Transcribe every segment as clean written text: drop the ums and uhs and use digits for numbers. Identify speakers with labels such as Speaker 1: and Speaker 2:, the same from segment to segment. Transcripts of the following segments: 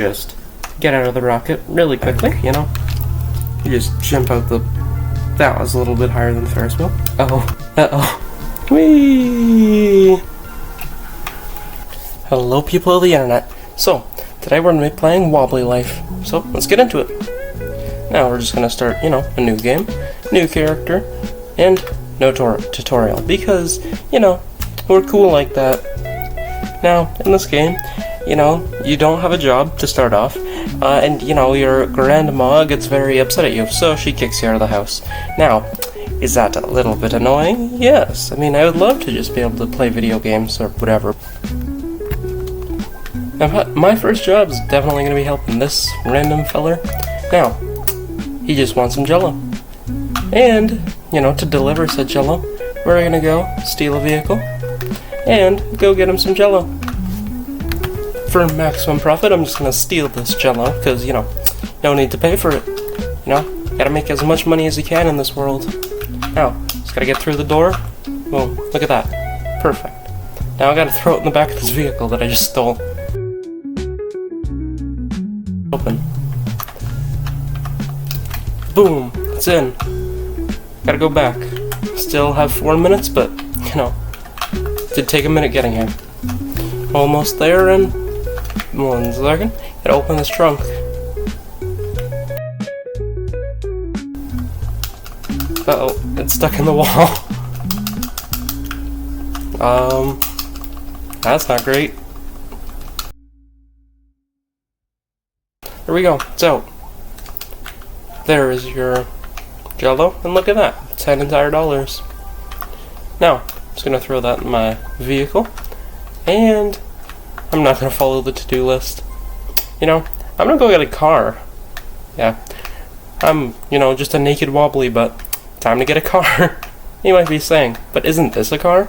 Speaker 1: just get out of the rocket really quickly, you know? You just jump out the... That was a little bit higher than the Ferris wheel. Uh-oh. Whee! Hello, people of the internet. So, today we're going to be playing WobblyLife. So, let's get into it. Now, we're just going to start, you know, a new game, new character, and no tutorial. Because, you know, we're cool like that. Now, in this game, you know, you don't have a job to start off. And, you know, your grandma gets very upset at you, so she kicks you out of the house. Now, is that a little bit annoying? Yes. I mean, I would love to just be able to play video games or whatever. Now, my first job is definitely going to be helping this random feller. Now, he just wants some jello. And, you know, to deliver said jello, we're going to go steal a vehicle and go get him some jello. For maximum profit, I'm just gonna steal this jello, because, you know, no need to pay for it. You know, gotta make as much money as you can in this world. Now, just gotta get through the door. Boom, look at that. Perfect. Now I gotta throw it in the back of this vehicle that I just stole. Open. Boom, it's in. Gotta go back. Still have 4 minutes, but, you know, did take a minute getting here. Almost there, and 1 second. Gotta open this trunk. Uh-oh, it's stuck in the wall. That's not great. Here we go, it's out. There is your jello, and look at that, $10 entire. Now, I'm just gonna throw that in my vehicle, and I'm not gonna follow the to-do list. You know, I'm gonna go get a car. Yeah, I'm, you know, just a naked wobbly, but time to get a car. You might be saying, but isn't this a car?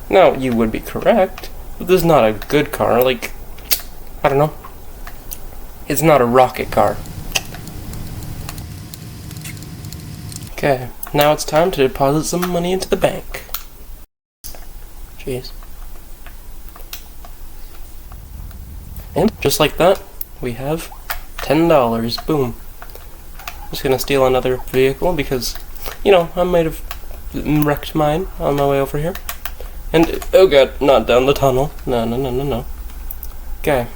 Speaker 1: No, you would be correct, but this is not a good car. Like, I don't know. It's not a rocket car. Okay, now it's time to deposit some money into the bank. Jeez. And just like that, we have $10. Boom. I'm just gonna steal another vehicle because, you know, I might have wrecked mine on my way over here. And, oh god, not down the tunnel. No. Okay.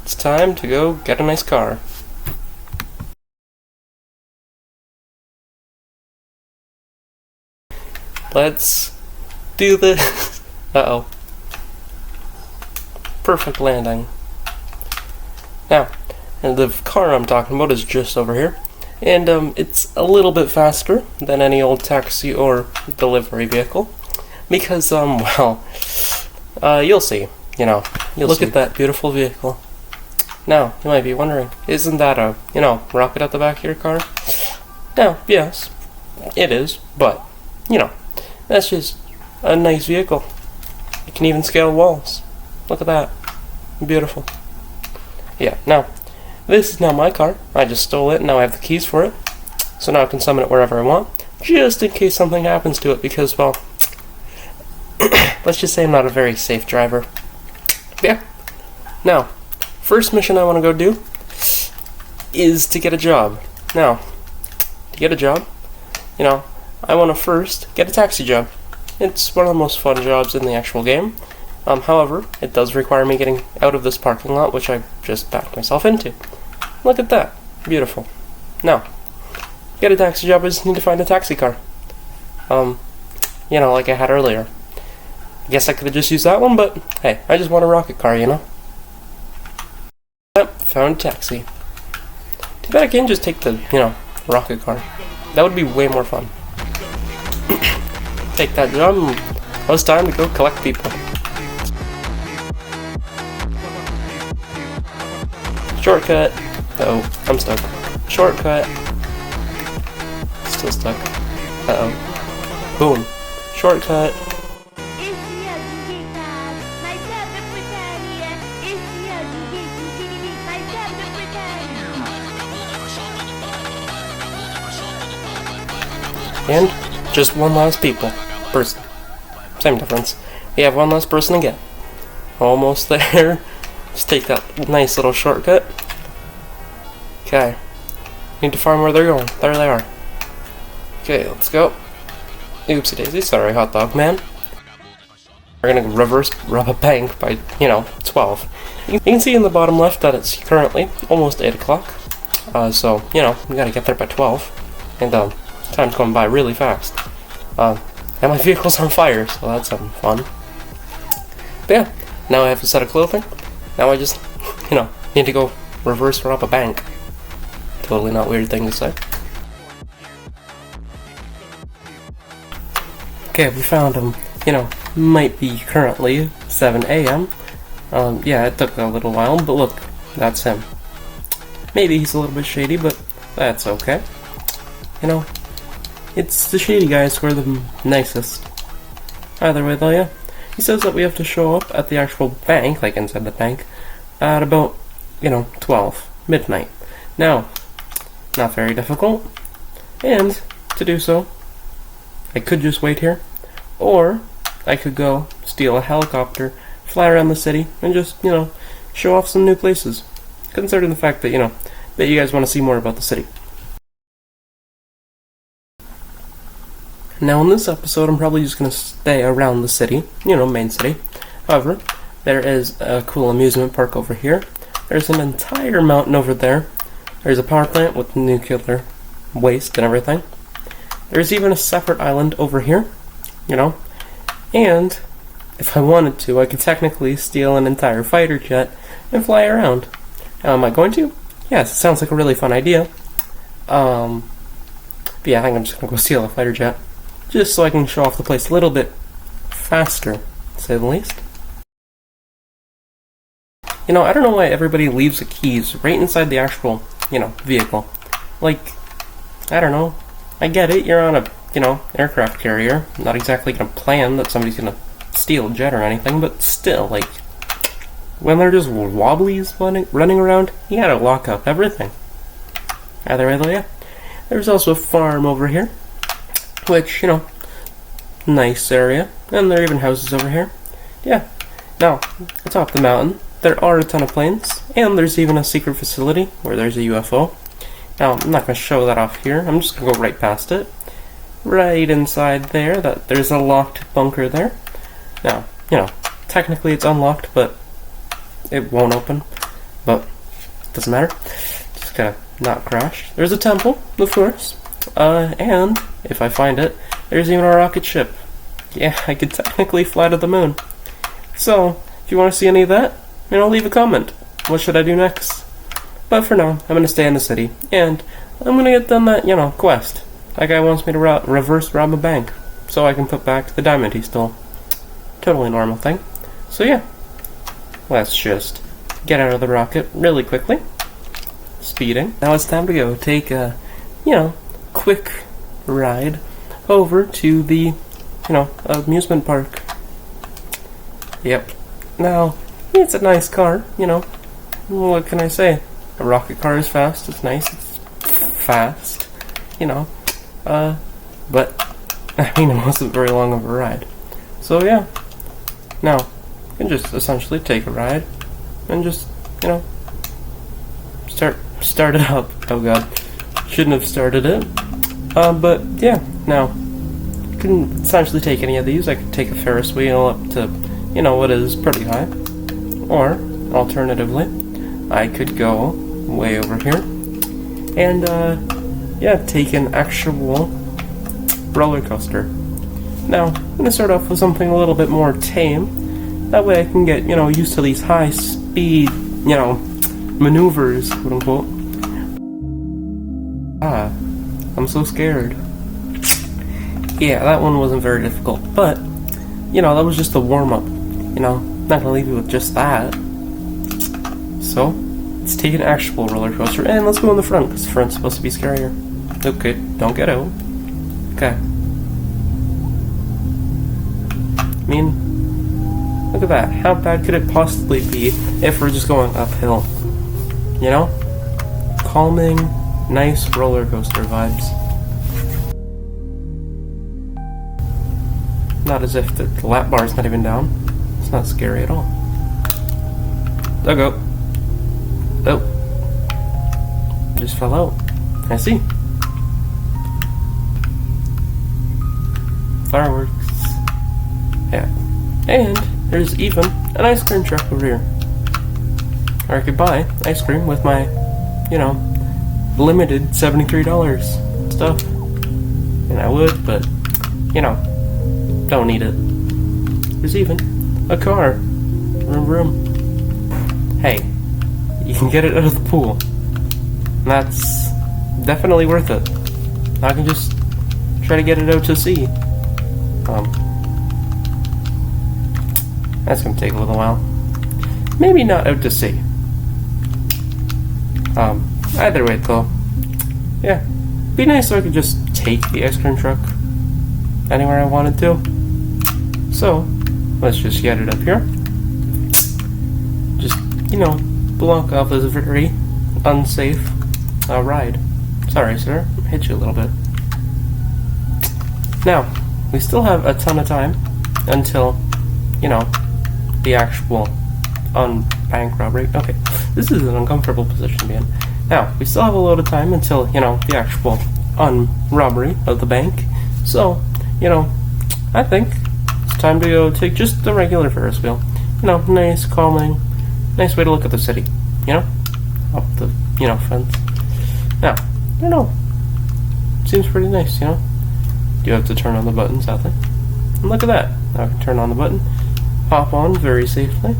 Speaker 1: It's time to go get a nice car. Let's do this. Uh-oh. Perfect landing. Now, and the car I'm talking about is just over here, and it's a little bit faster than any old taxi or delivery vehicle, because well, you'll see. You know, look at that beautiful vehicle. Now, you might be wondering, isn't that a, you know, rocket at the back of your car? Now, yes, it is, but, you know, that's just a nice vehicle. It can even scale walls. Look at that. Beautiful. Yeah, now, this is now my car. I just stole it, and now I have the keys for it. So now I can summon it wherever I want, just in case something happens to it, because, well, let's just say I'm not a very safe driver. Yeah. Now, first mission I want to go do is to get a job. Now, to get a job, you know, I want to first get a taxi job. It's one of the most fun jobs in the actual game. However, it does require me getting out of this parking lot, which I just backed myself into. Look at that. Beautiful. Now, get a taxi job, I just need to find a taxi car. You know, like I had earlier. I guess I could have just used that one, but hey, I just want a rocket car, you know? Yep, found a taxi. Too bad I can't just take the, you know, rocket car. That would be way more fun. Take that job, and now it's time to go collect people. Shortcut. Uh-oh, I'm stuck. Shortcut. Still stuck. Uh-oh. Boom. Shortcut. And just one last person. Same difference. We have one last person again. Almost there. just take that nice little shortcut. Okay. Need to find where they're going. There they are. Okay, let's go. Oopsie daisy, sorry, hot dog man. We're gonna reverse rob a bank by, 12. You can see in the bottom left that it's currently almost 8 o'clock. So, we gotta get there by 12. And, time's going by really fast. And my vehicle's on fire, so that's something fun. But yeah, now I have a set of clothing. Now I just, need to go reverse rob a bank. Totally not weird thing to say. Okay, we found him. Might be currently 7 a.m. Yeah, it took a little while, but look, that's him. Maybe he's a little bit shady, but that's okay. It's the shady guys who are the nicest. Either way though, yeah. He says that we have to show up at the actual bank, like inside the bank, at about, 12, midnight. Now, not very difficult, and to do so, I could just wait here, or I could go steal a helicopter, fly around the city, and just, show off some new places. Considering the fact that, that you guys want to see more about the city. Now in this episode, I'm probably just going to stay around the city, main city. However, there is a cool amusement park over here. There's an entire mountain over there. There's a power plant with nuclear waste and everything. There's even a separate island over here, and if I wanted to, I could technically steal an entire fighter jet and fly around. Am I going to? Yes, it sounds like a really fun idea. But yeah, I think I'm just going to go steal a fighter jet, just so I can show off the place a little bit faster, to say the least. I don't know why everybody leaves the keys right inside the actual, vehicle. Like, I don't know. I get it, you're on a, aircraft carrier. Not exactly gonna plan that somebody's gonna steal a jet or anything, but still, like, when they're just wobblies running around, you gotta lock up everything. Either way though, yeah. There's also a farm over here, which, nice area. And there are even houses over here. Yeah. Now, atop the mountain, there are a ton of planes, and there's even a secret facility where there's a UFO. Now, I'm not going to show that off here. I'm just going to go right past it. Right inside there, there's a locked bunker there. Now, technically it's unlocked, but it won't open. But, it doesn't matter. Just gotta not crash. There's a temple, of course. And, if I find it, there's even a rocket ship. Yeah, I could technically fly to the moon. So, if you want to see any of that, leave a comment. What should I do next? But for now, I'm going to stay in the city, and I'm going to get done that, quest. That guy wants me to reverse rob a bank, so I can put back the diamond he stole. Totally normal thing. So yeah, let's just get out of the rocket really quickly. Speeding. Now it's time to go take a, quick ride over to the, amusement park. Yep. Now, it's a nice car, what can I say? A rocket car is fast, it's nice, it's fast, but, it wasn't very long of a ride. So yeah, now, you can just essentially take a ride, and just, start it up. Oh god, shouldn't have started it. But yeah, now, you can essentially take any of these. I could take a Ferris wheel up to, what is pretty high. Or, alternatively, I could go way over here and, take an actual roller coaster. Now, I'm going to start off with something a little bit more tame. That way I can get, used to these high speed, maneuvers, quote unquote. I'm so scared. Yeah, that one wasn't very difficult, but, that was just a warm-up, Not gonna leave you with just that. So, let's take an actual roller coaster, and let's go in the front, because the front's supposed to be scarier. Okay, don't get out. Okay. Look at that. How bad could it possibly be if we're just going uphill? Calming, nice roller coaster vibes. Not as if the lap bar's not even down. It's not scary at all. I'll go. Oh. Just fell out. I see. Fireworks. Yeah. And there's even an ice cream truck over here. Or I could buy ice cream with my, limited $73 stuff. And I would, but, don't need it. There's even a car. Vroom. Hey, you can get it out of the pool. And that's definitely worth it. I can just try to get it out to sea. That's gonna take a little while. Maybe not out to sea. Either way though. Yeah. Be nice if I could just take the ice cream truck anywhere I wanted to. So, let's just get it up here. Just, block off this very unsafe ride. Sorry, sir. I hit you a little bit. Now, we still have a ton of time until, the actual bank robbery. Okay, this is an uncomfortable position to be in. Now, we still have a load of time until, the actual robbery of the bank. So, I think it's time to go take just the regular Ferris wheel. Nice, calming, nice way to look at the city. Up the, fence. Now, I don't know. Seems pretty nice, You have to turn on the button, sadly. And look at that. Now I can turn on the button, hop on very safely.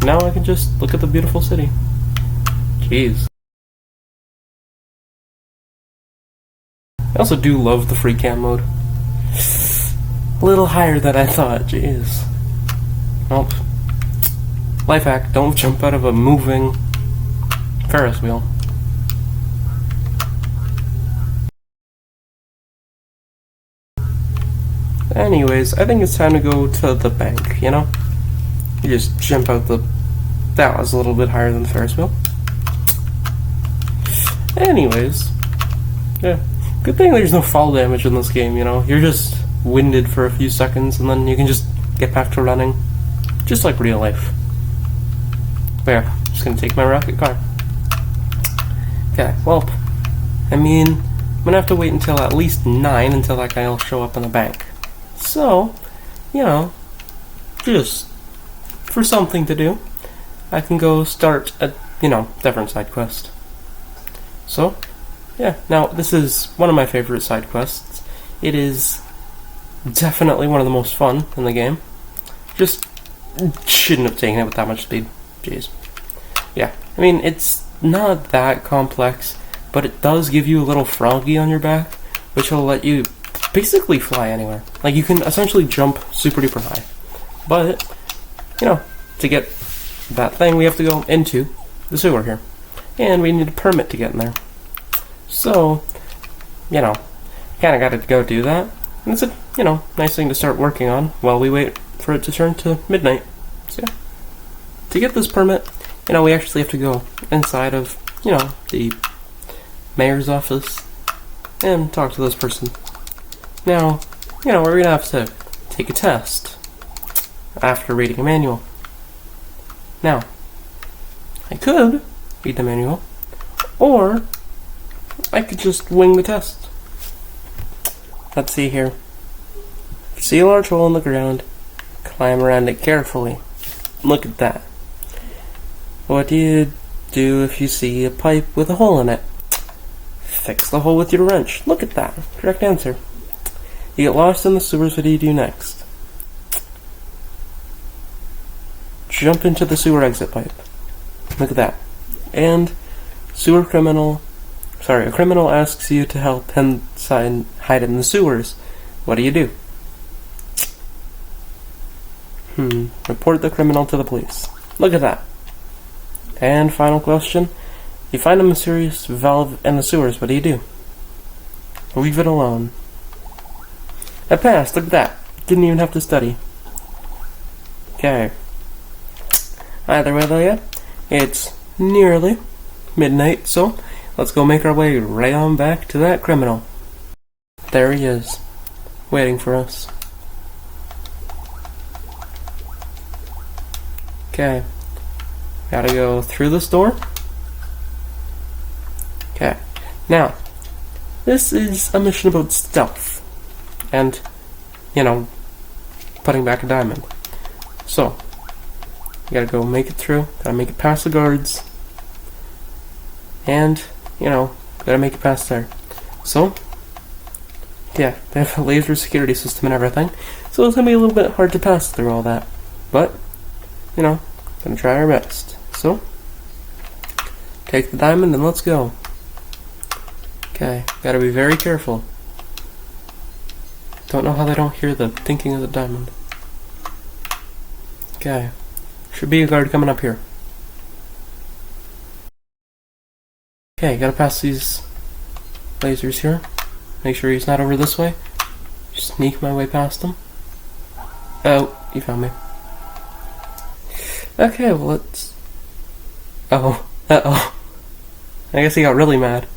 Speaker 1: Now I can just look at the beautiful city. Jeez. I also do love the free cam mode. A little higher than I thought, jeez. Nope. Life hack, don't jump out of a moving Ferris wheel. Anyways, I think it's time to go to the bank, You just jump out the... That was a little bit higher than the Ferris wheel. Anyways. Yeah. Good thing there's no fall damage in this game, You're just winded for a few seconds and then you can just get back to running. Just like real life. But yeah, just gonna take my rocket car. Okay, well, I'm gonna have to wait until at least 9 until that guy will show up in the bank. So, just for something to do, I can go start a, different side quest. So, yeah, now this is one of my favorite side quests. It is definitely one of the most fun in the game. Just shouldn't have taken it with that much speed. Jeez. Yeah, it's not that complex, but it does give you a little froggy on your back, which will let you basically fly anywhere. Like, you can essentially jump super duper high. But, to get that thing, we have to go into the sewer here. And we need a permit to get in there. So, kinda gotta go do that. And it's a, nice thing to start working on while we wait for it to turn to midnight. So, yeah. To get this permit, we actually have to go inside of, the mayor's office and talk to this person. Now, we're gonna have to take a test after reading a manual. Now, I could read the manual, or I could just wing the test. Let's see here. See a large hole in the ground, climb around it carefully. Look at that. What do you do if you see a pipe with a hole in it? Fix the hole with your wrench. Look at that. Correct answer. You get lost in the sewers, what do you do next? Jump into the sewer exit pipe. Look at that. And a criminal asks you to help him hide in the sewers. What do you do? Report the criminal to the police. Look at that. And final question. You find a mysterious valve in the sewers. What do you do? Leave it alone. I passed. Look at that. Didn't even have to study. Okay. Either way though, yeah. It's nearly midnight, so let's go make our way right on back to that criminal. There he is. Waiting for us. Okay. Gotta go through this door. Okay. Now, this is a mission about stealth. And, you know, putting back a diamond. So, you gotta go make it through. Gotta make it past the guards. And, you know, gotta make it past there. So, yeah, they have a laser security system and everything. So it's gonna be a little bit hard to pass through all that. But, you know, gonna try our best. So, take the diamond and let's go. Okay, gotta be very careful. Don't know how they don't hear the thinking of the diamond. Okay, should be a guard coming up here. Okay, gotta pass these lasers here. Make sure he's not over this way. Sneak my way past him. Oh, he found me. Okay, well let's... Oh, uh-oh. I guess he got really mad.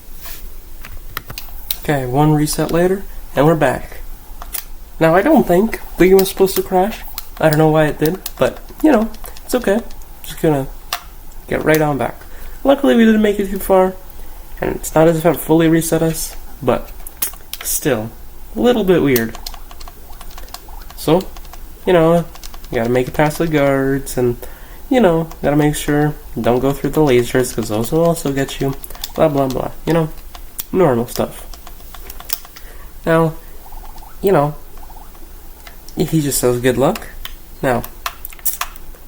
Speaker 1: Okay, one reset later, and we're back. Now, I don't think the game was supposed to crash. I don't know why it did, but, you know, it's okay. Just gonna get right on back. Luckily, we didn't make it too far, and it's not as if it fully reset us, but still, a little bit weird. So, you know, you gotta make it past the guards, and, you know, gotta make sure don't go through the lasers, because those will also get you, blah blah blah, you know, normal stuff. Now, you know, he just says good luck. Now,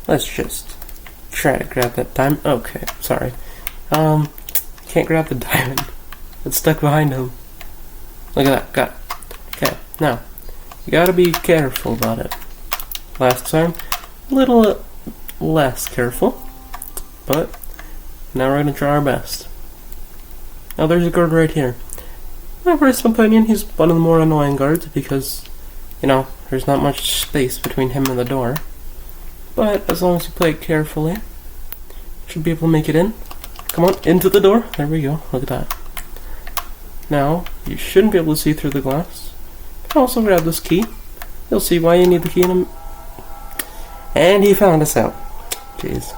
Speaker 1: let's just try to grab that diamond. Okay, sorry. Can't grab the diamond. It's stuck behind him. Look at that, got it. Okay, now, you gotta be careful about it. Last time, a little less careful, but now we're gonna try our best. Now there's a guard right here. My personal opinion, he's one of the more annoying guards because, you know, there's not much space between him and the door. But as long as you play it carefully, you should be able to make it in. Come on, into the door. There we go. Look at that. Now, you shouldn't be able to see through the glass. Also grab this key. You'll see why you need the key in a... And he found us out. Jeez.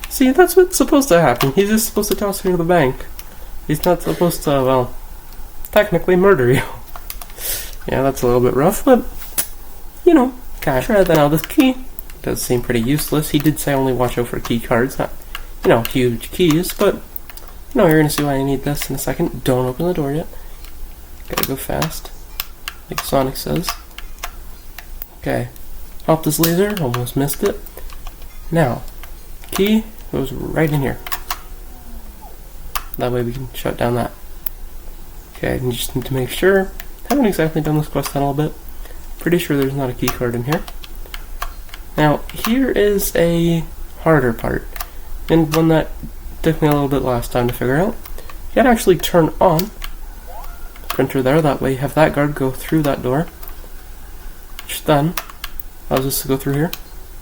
Speaker 1: See, that's what's supposed to happen. He's just supposed to toss you to the bank. He's not supposed to, well, technically murder you. Yeah, that's a little bit rough, but, you know, gotta try that. Now, this key does seem pretty useless. He did say only watch out for key cards, not, you know, huge keys, but, you know, you're gonna see why I need this in a second. Don't open the door yet. Gotta go fast, like Sonic says. Okay, pop this laser, almost missed it. Now, key goes right in here. That way we can shut down that. Okay, I just need to make sure. Haven't exactly done this quest in a little bit. Pretty sure there's not a key card in here. Now, here is a harder part, and one that took me a little bit last time to figure out. You gotta actually turn on the printer there, that way you have that guard go through that door. Which then allows us to go through here.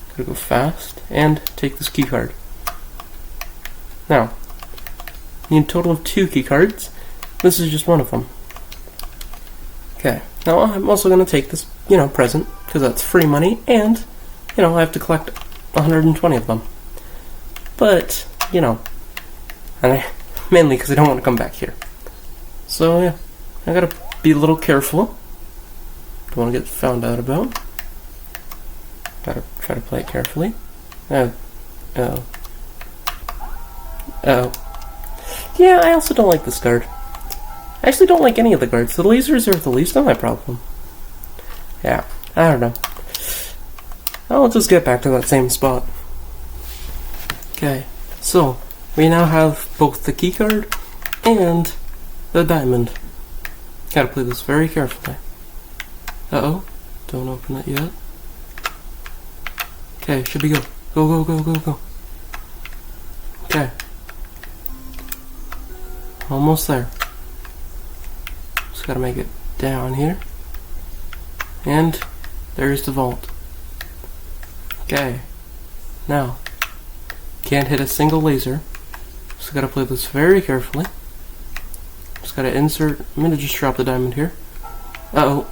Speaker 1: Gotta go fast, and take this key card. Now, you need a total of 2 key cards. This is just one of them. Okay, now I'm also going to take this, you know, present, because that's free money, and, you know, I have to collect 120 of them. But, you know, and mainly because I don't want to come back here. So, yeah, I gotta be a little careful. Don't want to get found out about. Gotta try to play it carefully. Oh. Yeah, I also don't like this guard. I actually don't like any of the guards. The lasers are the least of my problem. Yeah, I don't know. I'll just get back to that same spot. Okay, so we now have both the keycard and the diamond. Gotta play this very carefully. Uh-oh, don't open it yet. Okay, should be go. Go, go, go, go, go. Okay. Almost there. Just gotta make it down here. And there's the vault. Okay. Now, can't hit a single laser. Just gotta play this very carefully. Just gotta insert. I'm gonna just drop the diamond here. Uh-oh.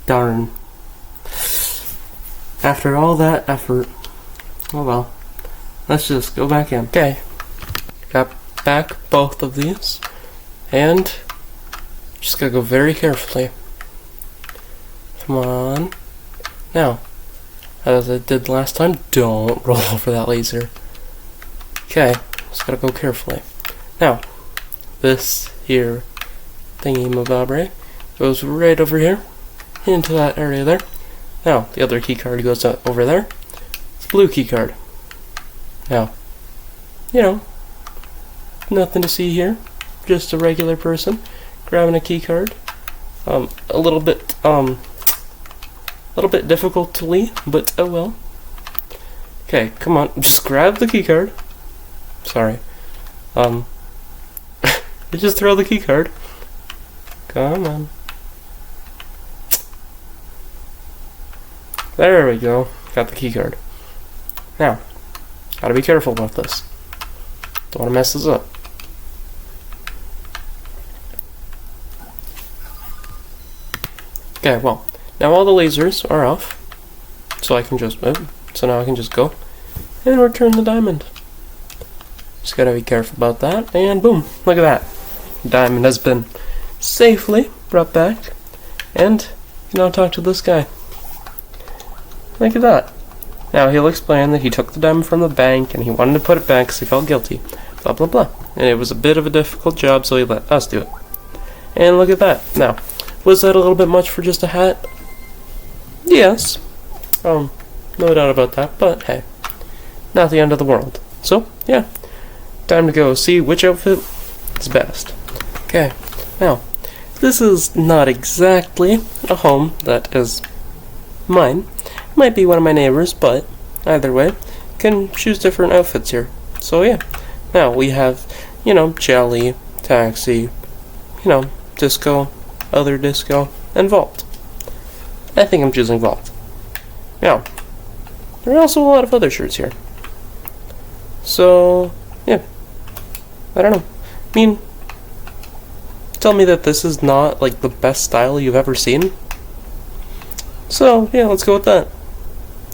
Speaker 1: Darn. After all that effort. Oh well. Let's just go back in. Okay. Got back both of these. And just gotta go very carefully. Come on. Now, as I did last time, don't roll over that laser. Okay, just gotta go carefully. Now, this here thingy-mabobber goes right over here, into that area there. Now, the other key card goes over there. It's a blue key card. Now, you know, nothing to see here. Just a regular person grabbing a key card. A little bit difficultly, but oh well. Okay, come on, just grab the key card. Sorry. Just throw the key card. Come on. There we go. Got the key card. Now, gotta be careful about this. Don't want to mess this up. Okay, well, now all the lasers are off, so I can just move. So now I can just go and return the diamond. Just gotta be careful about that, and boom, look at that. Diamond has been safely brought back, and now talk to this guy. Look at that. Now he'll explain that he took the diamond from the bank and he wanted to put it back because he felt guilty. Blah blah blah. And it was a bit of a difficult job, so he let us do it. And look at that. Now, was that a little bit much for just a hat? Yes. No doubt about that, but hey, not the end of the world. So, yeah. Time to go see which outfit is best. Okay, now, this is not exactly a home that is mine. It might be one of my neighbors, but either way, can choose different outfits here. So yeah, now we have, you know, Jelly, Taxi, you know, Disco, Other Disco, and Vault. I think I'm choosing Vault. Now, there are also a lot of other shirts here. So, yeah. I don't know. I mean, tell me that this is not, like, the best style you've ever seen. So, yeah, let's go with that.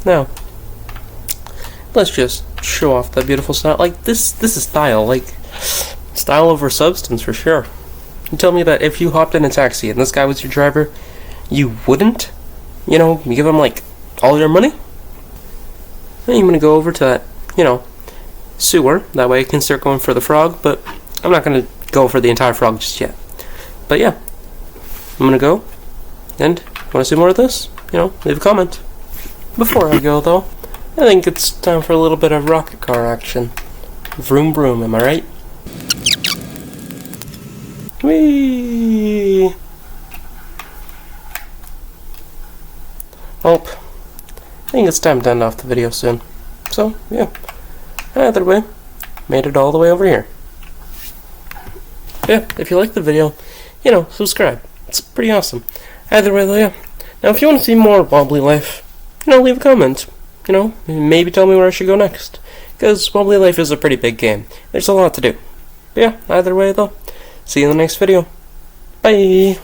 Speaker 1: Now, let's just show off that beautiful style. Like, this is style. Like, style over substance for sure. You tell me that if you hopped in a taxi and this guy was your driver, you wouldn't, you know, give him, like, all your money? Then you're gonna go over to that, you know, sewer. That way I can start going for the frog, but I'm not gonna go for the entire frog just yet. But yeah, I'm gonna go, and wanna see more of this? You know, leave a comment. Before I go though, I think it's time for a little bit of rocket car action. Vroom vroom, am I right? Whee! Well, I think it's time to end off the video soon. So, yeah. Either way, made it all the way over here. Yeah, if you like the video, you know, subscribe. It's pretty awesome. Either way though, yeah. Now if you want to see more WobblyLife, you know, leave a comment. You know, maybe tell me where I should go next. Because WobblyLife is a pretty big game. There's a lot to do. But yeah, either way though, see you in the next video. Bye!